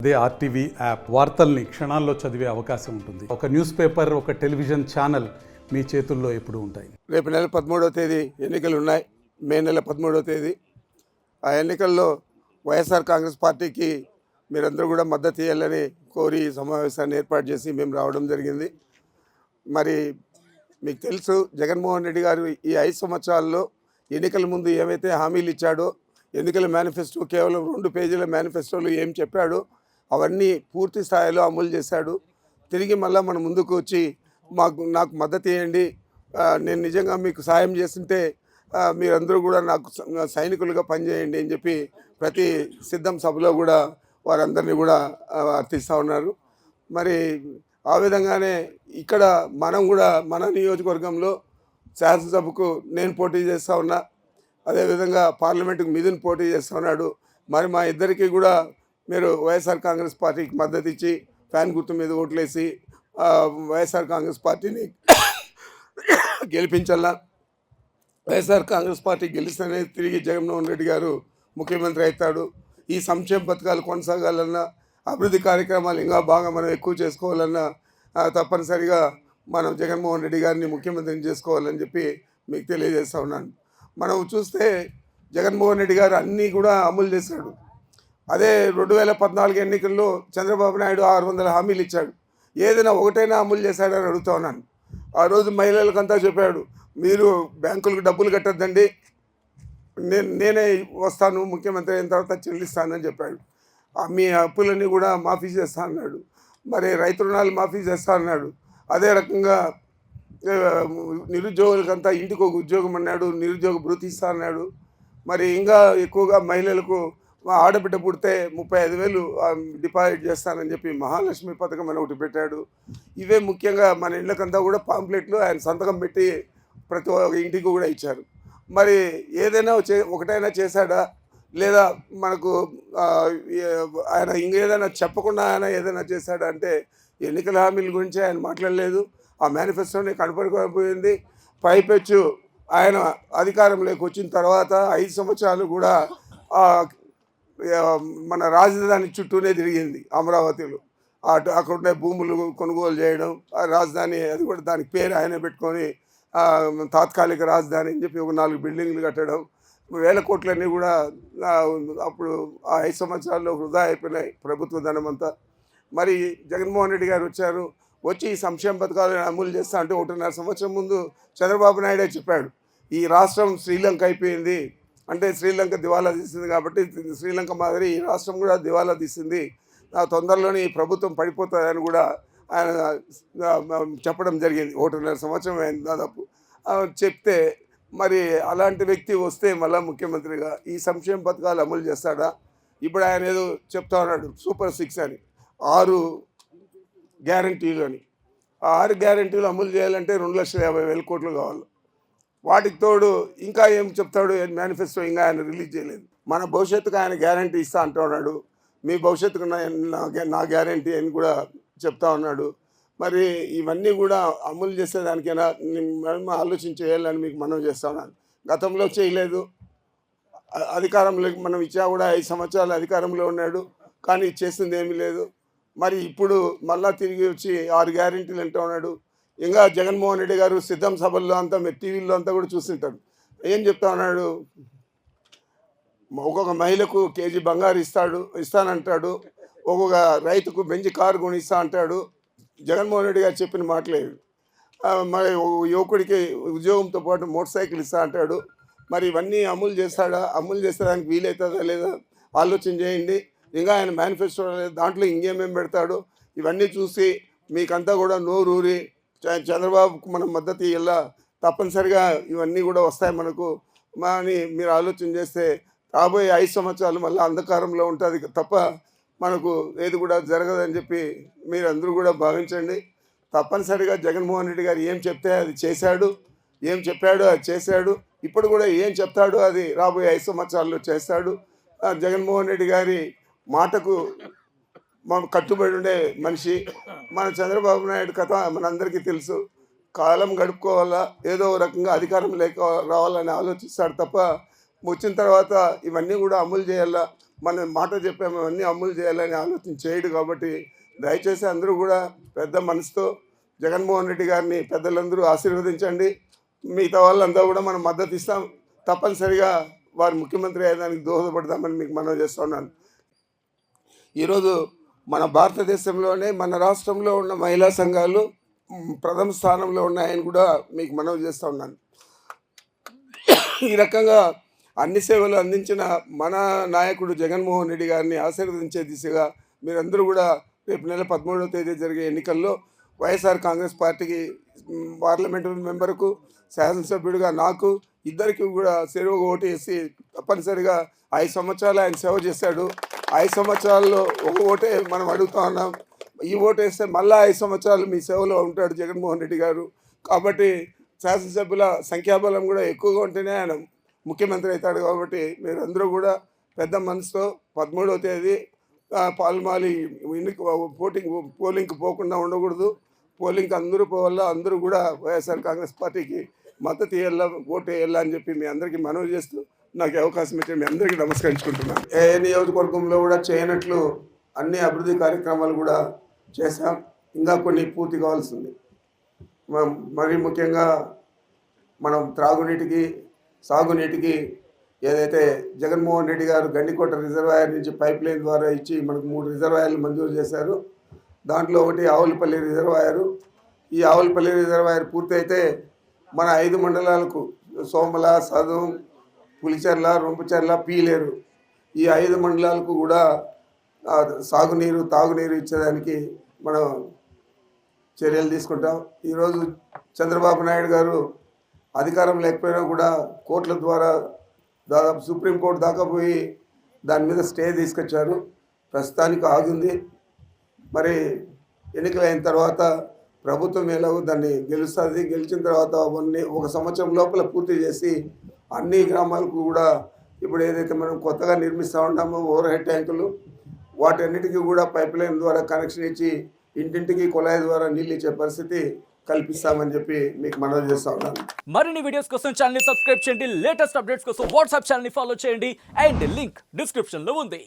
అదే RTV app వార్తల్ని క్షణాల్లో చదివే అవకాశం ఉంటుంది. ఒక న్యూస్ పేపర్, ఒక టెలివిజన్ ఛానల్ మీ చేతుల్లో ఎప్పుడూ ఉంటాయి. రేపు నెల 13వ తేదీ ఎన్నికలు ఉన్నాయి. మే నెల 13వ తేదీ. ఆ ఎన్నికల్లో వైఎస్ఆర్ కాంగ్రెస్ పార్టీకి మీరందరూ కూడా మద్దతు ఇవ్వాలని కోరి సమావేశాన్ని ఏర్పాటు చేసి మేము రావడం జరిగింది. మరి మీకు తెలుసు, జగన్మోహన్ రెడ్డి గారు ఈ 5 సంవత్సరాల్లో ఎన్నికల ముందు ఏవైతే హామీలు ఇచ్చాడో, ఎన్నికల మేనిఫెస్టో కేవలం 2 పేజీల మేనిఫెస్టోలో ఏం చెప్పాడో అవన్నీ పూర్తి స్థాయిలో అమలు చేశాడు. తిరిగి మళ్ళీ మన ముందుకు వచ్చి నాకు మద్దతు ఇవ్వండి, నేను నిజంగా మీకు సాయం చేస్తుంటే మీరందరూ కూడా నాకు సైనికులుగా పనిచేయండి అని చెప్పి ప్రతి సిద్ధం సభలో కూడా వారందరినీ కూడా అర్థిస్తూ ఉన్నారు. మరి ఆ విధంగానే ఇక్కడ మనం కూడా మన నియోజకవర్గంలో శాసనసభకు నేను పోటీ చేస్తూ ఉన్నా, అదేవిధంగా పార్లమెంటుకు మిథున్ పోటీ చేస్తూ ఉన్నాడు. మరి మా ఇద్దరికి కూడా మీరు వైఎస్ఆర్ కాంగ్రెస్ పార్టీకి మద్దతు ఇచ్చి ఫ్యాన్ గుర్తు మీద ఓట్లేసి వైఎస్ఆర్ కాంగ్రెస్ పార్టీని గెలిపించాలా. వైఎస్ఆర్ కాంగ్రెస్ పార్టీ గెలిస్తేనే తిరిగి జగన్మోహన్ రెడ్డి గారు ముఖ్యమంత్రి అవుతాడు. ఈ సంక్షేమ పథకాలు కొనసాగాలన్నా, అభివృద్ధి కార్యక్రమాలు ఇంకా బాగా మనం ఎక్కువ చేసుకోవాలన్నా తప్పనిసరిగా మనం జగన్మోహన్ రెడ్డి గారిని ముఖ్యమంత్రిని చేసుకోవాలని చెప్పి మీకు తెలియజేస్తూ ఉన్నాను. మనం చూస్తే జగన్మోహన్ రెడ్డి గారు అన్నీ కూడా అమలు చేశాడు. అదే 2014 ఎన్నికల్లో చంద్రబాబు నాయుడు 600 హామీలు ఇచ్చాడు. ఏదైనా ఒకటైనా అమలు చేశాడని అడుగుతా ఉన్నాను. ఆ రోజు మహిళలకంతా చెప్పాడు, మీరు బ్యాంకులకు డబ్బులు కట్టద్దండి, నేనే వస్తాను, ముఖ్యమంత్రి అయిన తర్వాత చెల్లిస్తానని చెప్పాడు. మీ అప్పులన్నీ కూడా మాఫీ చేస్తా అన్నాడు. మరి రైతు రుణాలు మాఫీ చేస్తా అన్నాడు. అదే రకంగా నిరుద్యోగులకంతా ఇంటికి ఒక ఉద్యోగం అన్నాడు, నిరుద్యోగ భృతి ఇస్తా అన్నాడు. మరి ఇంకా ఎక్కువగా మహిళలకు ఆడబిడ్డ పుడితే 35,000 డిపాజిట్ చేస్తానని చెప్పి మహాలక్ష్మి పథకం అని ఒకటి పెట్టాడు. ఇవే ముఖ్యంగా మన ఇళ్ళకంతా కూడా పాంప్లెట్లు ఆయన సంతకం పెట్టి ప్రతి ఒక్క ఇంటికి కూడా ఇచ్చారు. మరి ఏదైనా ఒకటైనా చేశాడా, లేదా మనకు ఆయన ఇంకేదైనా చెప్పకుండా ఆయన ఏదైనా చేశాడా అంటే ఎన్నికల హామీల గురించి ఆయన మాట్లాడలేదు. ఆ మేనిఫెస్టోని కనపడిపోయింది. పైపెచ్చు ఆయన అధికారంలోకి వచ్చిన తర్వాత 5 సంవత్సరాలు కూడా మన రాజధాని చుట్టూనే తిరిగింది. అమరావతిలో అక్కడ ఉండే భూములు కొనుగోలు చేయడం, ఆ రాజధాని అది కూడా దానికి పేరు ఆయన పెట్టుకొని తాత్కాలిక రాజధాని అని చెప్పి ఒక 4 బిల్డింగ్లు కట్టడం, 1000 కోట్లన్నీ కూడా అప్పుడు ఆ 5 సంవత్సరాల్లో వృధా అయిపోయినాయి ప్రభుత్వ ధనం అంతా. మరి జగన్మోహన్ రెడ్డి గారు వచ్చి ఈ సంక్షేమ పథకాలను అమలు చేస్తా అంటే 1.5 సంవత్సరం ముందు చంద్రబాబు నాయుడే చెప్పాడు, ఈ రాష్ట్రం శ్రీలంక అయిపోయింది, అంటే శ్రీలంక దివాలా తీసింది కాబట్టి శ్రీలంక మాదిరి ఈ రాష్ట్రం కూడా దివాలా తీసింది, తొందరలోనే ఈ ప్రభుత్వం పడిపోతుందని కూడా ఆయన చెప్పడం జరిగింది. 1.5 సంవత్సరం అయింది దాదాపు. చెప్తే మరి అలాంటి వ్యక్తి వస్తే మళ్ళీ ముఖ్యమంత్రిగా ఈ సంక్షేమ పథకాలు అమలు చేస్తాడా? ఇప్పుడు ఆయన ఏదో చెప్తా ఉన్నాడు సూపర్ 6 అని, 6 గ్యారంటీలు అని. ఆ 6 గ్యారంటీలు అమలు చేయాలంటే 2,50,000 కోట్లు కావాలి. వాటికి తోడు ఇంకా ఏం చెప్తాడు, మేనిఫెస్టో ఇంకా ఆయన రిలీజ్ చేయలేదు. మన భవిష్యత్తుకు ఆయన గ్యారంటీ ఇస్తా అంటున్నాడు, మీ భవిష్యత్తుకు నా గ్యారంటీ అని కూడా చెప్తా ఉన్నాడు. మరి ఇవన్నీ కూడా అమలు చేసేదానికైనా మనం ఆలోచన చేయాలని మీకు మనం చేస్తా ఉన్నాను. గతంలో చేయలేదు, అధికారంలోకి మనం ఇచ్చా కూడా 5 సంవత్సరాలు అధికారంలో ఉన్నాడు, కానీ చేసింది ఏమీ లేదు. మరి ఇప్పుడు మళ్ళా తిరిగి వచ్చి 6 గ్యారంటీలు అంటూ ఉన్నాడు. ఇంకా జగన్మోహన్ రెడ్డి గారు సిద్ధం సభల్లో అంతా మీరు టీవీల్లో అంతా కూడా చూస్తుంటారు. ఏం చెప్తా ఉన్నాడు, ఒక్కొక్క మహిళకు కేజీ బంగారు ఇస్తానంటాడు, ఒక్కొక్క రైతుకు బెంజ్ కారు కొనిస్తా అంటాడు. జగన్మోహన్ రెడ్డి గారు చెప్పిన మాటలేదు. మరి యువకుడికి ఉద్యోగంతో పాటు మోటార్ సైకిల్ ఇస్తా అంటాడు. మరి ఇవన్నీ అమలు చేస్తాడా? అమలు చేసేదానికి వీలవుతుందా లేదా ఆలోచన చేయండి. ఇంకా ఆయన మేనిఫెస్టో దాంట్లో ఇంకేమేమి పెడతాడు ఇవన్నీ చూసి మీకంతా కూడా నోరూరి చంద్రబాబుకు మనం మద్దతు ఇవ్వాలా, తప్పనిసరిగా ఇవన్నీ కూడా వస్తాయి మనకు అని మీరు ఆలోచన చేస్తే రాబోయే 5 సంవత్సరాలు మళ్ళీ అంధకారంలో ఉంటుంది తప్ప మనకు ఏది కూడా జరగదని చెప్పి మీరందరూ కూడా భావించండి. తప్పనిసరిగా జగన్మోహన్ రెడ్డి గారు ఏం చెప్తే అది చేశాడు, ఏం చెప్పాడో అది చేశాడు. ఇప్పుడు కూడా ఏం చెప్తాడో అది రాబోయే 5 సంవత్సరాల్లో చేస్తాడు. జగన్మోహన్ రెడ్డి గారి మాటకు కట్టుబడి ఉండే మనిషి. మన చంద్రబాబు నాయుడు కథ మనందరికీ తెలుసు. కాలం గడుపుకోవాలా, ఏదో రకంగా అధికారం రావాలని ఆలోచిస్తాడు తప్ప వచ్చిన తర్వాత ఇవన్నీ కూడా అమలు చేయాలా. మనం మాట చెప్పాము అవన్నీ అమలు చేయాలని ఆలోచన చేయడు. కాబట్టి దయచేసి అందరూ కూడా పెద్ద మనసుతో జగన్మోహన్ రెడ్డి గారిని పెద్దలందరూ ఆశీర్వదించండి. మిగతా వాళ్ళంతా కూడా మనం మద్దతు ఇస్తాం. తప్పనిసరిగా వారు ముఖ్యమంత్రి అయ్యేదానికి దోహదపడదామని మీకు మనవి చేస్తున్నాను. ఈరోజు మన భారతదేశంలోనే మన రాష్ట్రంలో ఉన్న మహిళా సంఘాలు ప్రథమ స్థానంలో ఉన్నాయని కూడా మీకు మనవి చేస్తూ ఉన్నాను. ఈ రకంగా అన్ని సేవలు అందించిన మన నాయకుడు జగన్మోహన్ రెడ్డి గారిని ఆశీర్వదించే దిశగా మీరందరూ కూడా రేపు నెల 13వ తేదీ జరిగే ఎన్నికల్లో వైఎస్ఆర్ కాంగ్రెస్ పార్టీకి పార్లమెంటు మెంబర్కు, శాసనసభ్యుడిగా నాకు ఇద్దరికి కూడా చెరువుగా ఓటు వేసి తప్పనిసరిగా 5 సంవత్సరాలు ఆయన సేవ చేశాడు. 5 సంవత్సరాల్లో ఒక ఓటే మనం అడుగుతా ఉన్నాం. ఈ ఓటు వేస్తే మళ్ళీ 5 సంవత్సరాలు మీ సేవలో ఉంటాడు జగన్మోహన్ రెడ్డి గారు. కాబట్టి శాసనసభ్యుల సంఖ్యాబలం కూడా ఎక్కువగా ఉంటేనే ఆయన ముఖ్యమంత్రి అవుతాడు. కాబట్టి మీరందరూ కూడా పెద్ద మనసుతో 13వ తేదీ పాల్మాలి పోలింగ్కి పోకుండా ఉండకూడదు. పోలింగ్కి అందరూ పోవాలా, అందరూ కూడా వైఎస్ఆర్ కాంగ్రెస్ పార్టీకి మద్దతు ఇవ్వాలా, ఓటు వేయాలా అని చెప్పి మీ అందరికీ మనవి చేస్తూ నాకు అవకాశం ఇచ్చి మీ అందరికీ నమస్కరించుకుంటున్నాను. ఏ నియోజకవర్గంలో కూడా చేయనట్లు అన్ని అభివృద్ధి కార్యక్రమాలు కూడా చేశాం. ఇంకా కొన్ని పూర్తి కావాల్సింది. మరీ ముఖ్యంగా మనం త్రాగునీటికి, సాగునీటికి ఏదైతే జగన్మోహన్ రెడ్డి గారు గండికోట రిజర్వాయర్ నుంచి పైప్ లైన్ ద్వారా ఇచ్చి మనకు 3 రిజర్వాయర్లు మంజూరు చేశారు. దాంట్లో ఒకటి ఆవులపల్లి రిజర్వాయరు. ఈ ఆవులపల్లి రిజర్వాయర్ పూర్తయితే మన 5 మండలాలకు సోమల, సదుం, పులిచెర్ల, రొంపుచెర్ల, పీలేరు ఈ 5 మండలాలకు కూడా సాగునీరు, తాగునీరు ఇచ్చేదానికి మనం చర్యలు తీసుకుంటాం. ఈరోజు చంద్రబాబు నాయుడు గారు అధికారం లేకపోయినా కూడా కోర్టుల ద్వారా దాదాపు సుప్రీంకోర్టు దాకా పోయి దాని మీద స్టే తీసుకొచ్చారు. ప్రస్తుతానికి ఆగింది. మరి ఎన్నికలైన తర్వాత ప్రభుత్వం ఎలాగో దాన్ని గెలుస్తుంది. గెలిచిన తర్వాత ఒక సంవత్సరం లోపల పూర్తి చేసి అన్ని గ్రామాలకు కూడా ఇప్పుడు ఏదైతే మనం కొత్తగా నిర్మిస్తూ ఉంటామో ఓవర్ హెడ్ ట్యాంకులు, వాటన్నిటికీ కూడా పైప్ లైన్ ద్వారా కనెక్షన్ ఇచ్చి ఇంటింటికి కుళాయి ద్వారా నీళ్ళు ఇచ్చే పరిస్థితి కల్పిస్తామని చెప్పి మీకు మనవి చేస్తా ఉన్నాను. మరిన్ని వీడియోస్ కోసం ఛానల్ ని సబ్స్క్రైబ్ చేయండి. లేటెస్ట్ అప్డేట్స్ కోసం వాట్సాప్ ఛానల్ ని ఫాలో చేయండి. అండ్ లింక్ డిస్క్రిప్షన్ లో ఉంది.